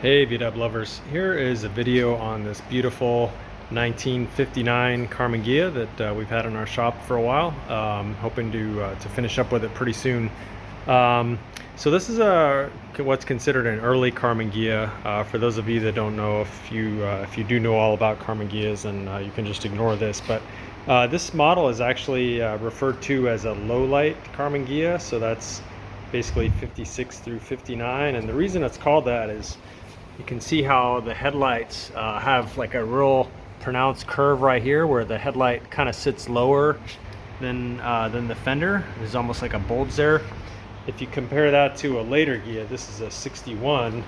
Hey VW lovers, here is a video on this beautiful 1959 Karmann Ghia that we've had in our shop for a while. Hoping to finish up with it pretty soon. So this is what's considered an early Karmann Ghia. For those of you that don't know, if you do know all about Karmann Ghias, then you can just ignore this. But this model is actually referred to as a low light Karmann Ghia. So that's basically 56 through 59, and the reason it's called that is you can see how the headlights have like a real pronounced curve right here where the headlight kind of sits lower than the fender. There's almost like a bulge there. If you compare that to a later Ghia, this is a 61,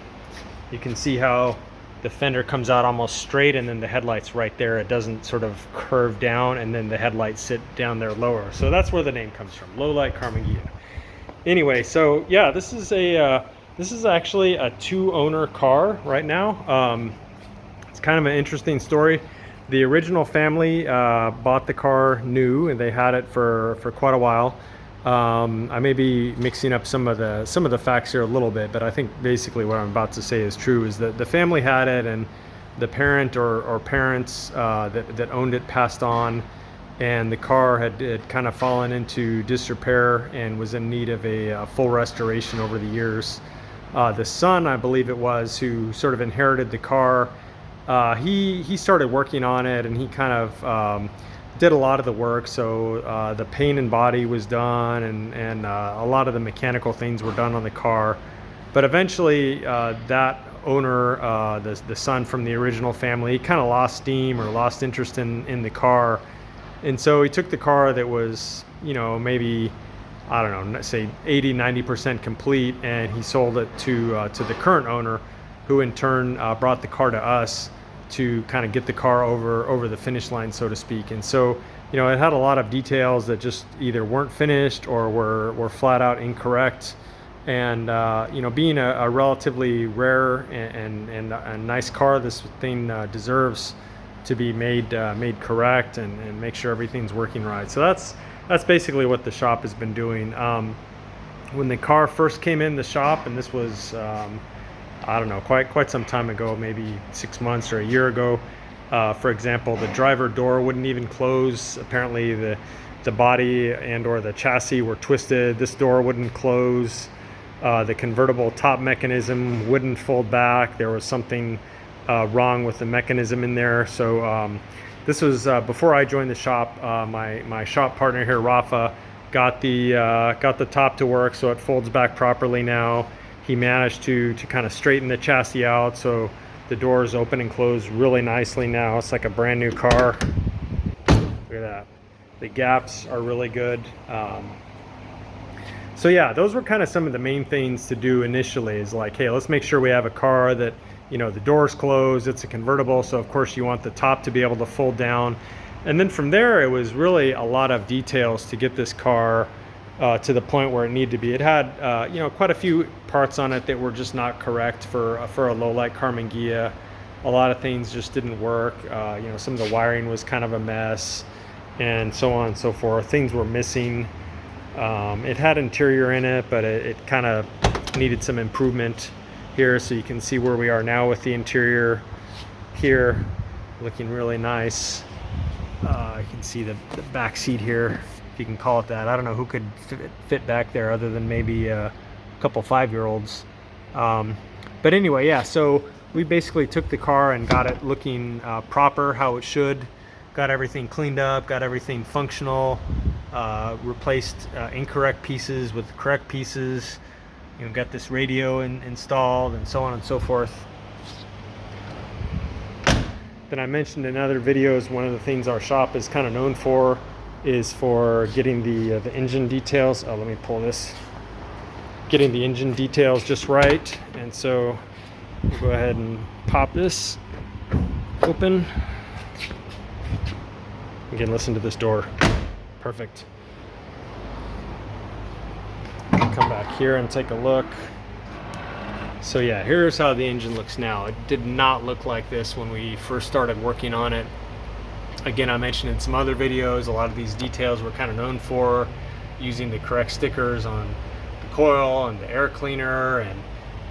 you can see how the fender comes out almost straight and then the headlights right there. It doesn't sort of curve down and then the headlights sit down there lower. So that's where the name comes from, low light Karmann Ghia. Anyway, so yeah, this is actually a two-owner car right now. It's kind of an interesting story. The original family bought the car new, and they had it for quite a while. I may be mixing up some of the facts here a little bit, but I think basically what I'm about to say is true. Is that the family had it, and the parent or parents that owned it passed on, and the car had kind of fallen into disrepair and was in need of a full restoration over the years. The son, I believe it was, who sort of inherited the car, he started working on it, and he kind of did a lot of the work. So the paint and body was done, and a lot of the mechanical things were done on the car. But eventually that owner, the son from the original family, he kind of lost steam or lost interest in the car. And so he took the car that was, maybe, I don't know, say 80-90% complete, and he sold it to the current owner, who in turn brought the car to us to kind of get the car over the finish line, so to speak. And so, it had a lot of details that just either weren't finished or were flat out incorrect. And being a relatively rare and a nice car, this thing deserves to be made correct and make sure everything's working right. So that's basically what the shop has been doing. When the car first came in the shop, and this was I don't know, quite some time ago, maybe 6 months or a year ago, for example, the driver door wouldn't even close. Apparently the body and or the chassis were twisted. This door wouldn't close. The convertible top mechanism wouldn't fold back. There was something wrong with the mechanism in there. So this was before I joined the shop. My shop partner here, Rafa, got the top to work, so it folds back properly now. He managed to kind of straighten the chassis out, so the doors open and close really nicely now. It's like a brand new car. Look at that. The gaps are really good. So yeah, those were kind of some of the main things to do initially, is like, hey, let's make sure we have a car that, the doors closed. It's a convertible, so of course you want the top to be able to fold down. And then from there, it was really a lot of details to get this car to the point where it needed to be. It had quite a few parts on it that were just not correct for a low light Karmann Ghia. A lot of things just didn't work. Some of the wiring was kind of a mess, and so on and so forth. Things were missing. It had interior in it, but it kind of needed some improvement here. So you can see where we are now with the interior here, looking really nice. You can see the back seat here, if you can call it that. I don't know who could fit back there other than maybe a couple 5-year-olds. But anyway, yeah, so we basically took the car and got it looking proper, how it should. Got everything cleaned up, got everything functional, replaced incorrect pieces with the correct pieces. Got this radio installed, and so on and so forth. Then I mentioned in other videos, one of the things our shop is kind of known for is for getting the engine details. Let me pull this. Getting the engine details just right. And so we'll go ahead and pop this open. Again, listen to this door. Perfect. Come back here and take a look. So yeah, here's how the engine looks now. It did not look like this when we first started working on it. Again, I mentioned in some other videos, a lot of these details we're kind of known for using the correct stickers on the coil and the air cleaner, and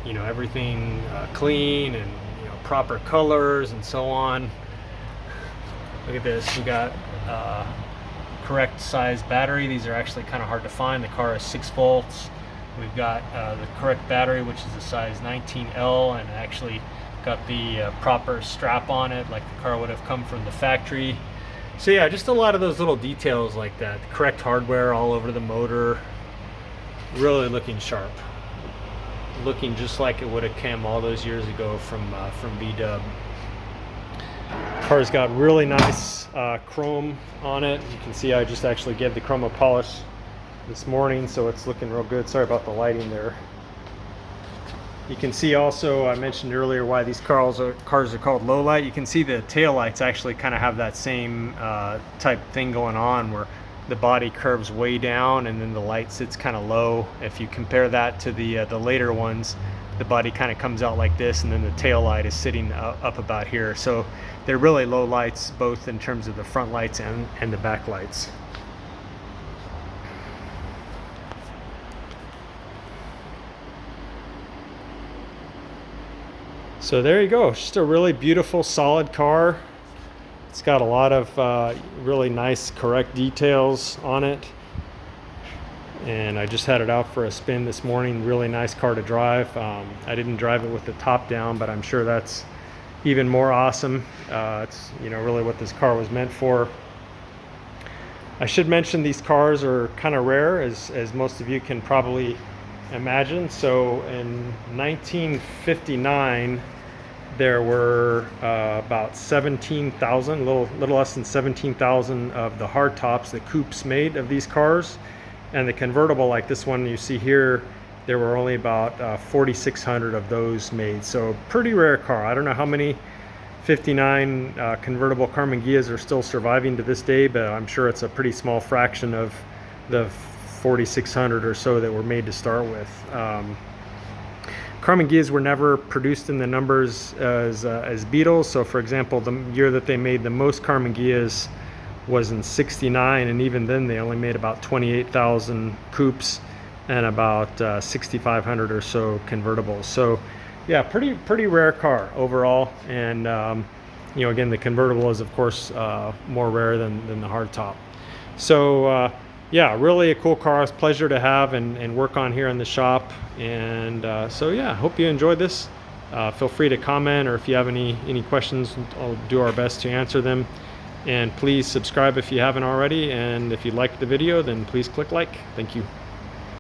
you know, everything clean and, you know, proper colors and so on. Look at this, we got correct size battery. These are actually kind of hard to find. The car is 6 volts. We've got the correct battery, which is a size 19L, and actually got the proper strap on it, like the car would have come from the factory. So yeah, just a lot of those little details like that. The correct hardware all over the motor. Really looking sharp. Looking just like it would have come all those years ago from VW. Car's got really nice chrome on it. You can see I just actually gave the chrome a polish this morning, so it's looking real good. Sorry about the lighting there. You can see also, I mentioned earlier why these cars are called low light. You can see the tail lights actually kind of have that same type thing going on, where the body curves way down and then the light sits kind of low. If you compare that to the later ones, the body kind of comes out like this, and then the tail light is sitting up about here. So they're really low lights, both in terms of the front lights and the back lights. So there you go, just a really beautiful, solid car. It's got a lot of really nice, correct details on it. And I just had it out for a spin this morning. Really nice car to drive. I didn't drive it with the top down, but I'm sure that's even more awesome. It's, you know, really what this car was meant for. I should mention these cars are kind of rare, as most of you can probably imagine. So in 1959, there were about 17,000, little less than 17,000 of the hardtops, the coupes made of these cars. And the convertible, like this one you see here, there were only about 4,600 of those made. So pretty rare car. I don't know how many 59 convertible Karmann Ghias are still surviving to this day, but I'm sure it's a pretty small fraction of the 4,600 or so that were made to start with. Karmann Ghias were never produced in the numbers as Beetles. So for example, the year that they made the most Karmann Ghias was in '69, and even then they only made about 28,000 coupes and about 6,500 or so convertibles. So yeah, pretty rare car overall. And you know, again, the convertible is of course more rare than the hardtop. So yeah, really a cool car. It's a pleasure to have and work on here in the shop. And so yeah, hope you enjoyed this. Feel free to comment, or if you have any questions, I'll do our best to answer them. And please subscribe if you haven't already. And if you liked the video, then please click like. Thank you.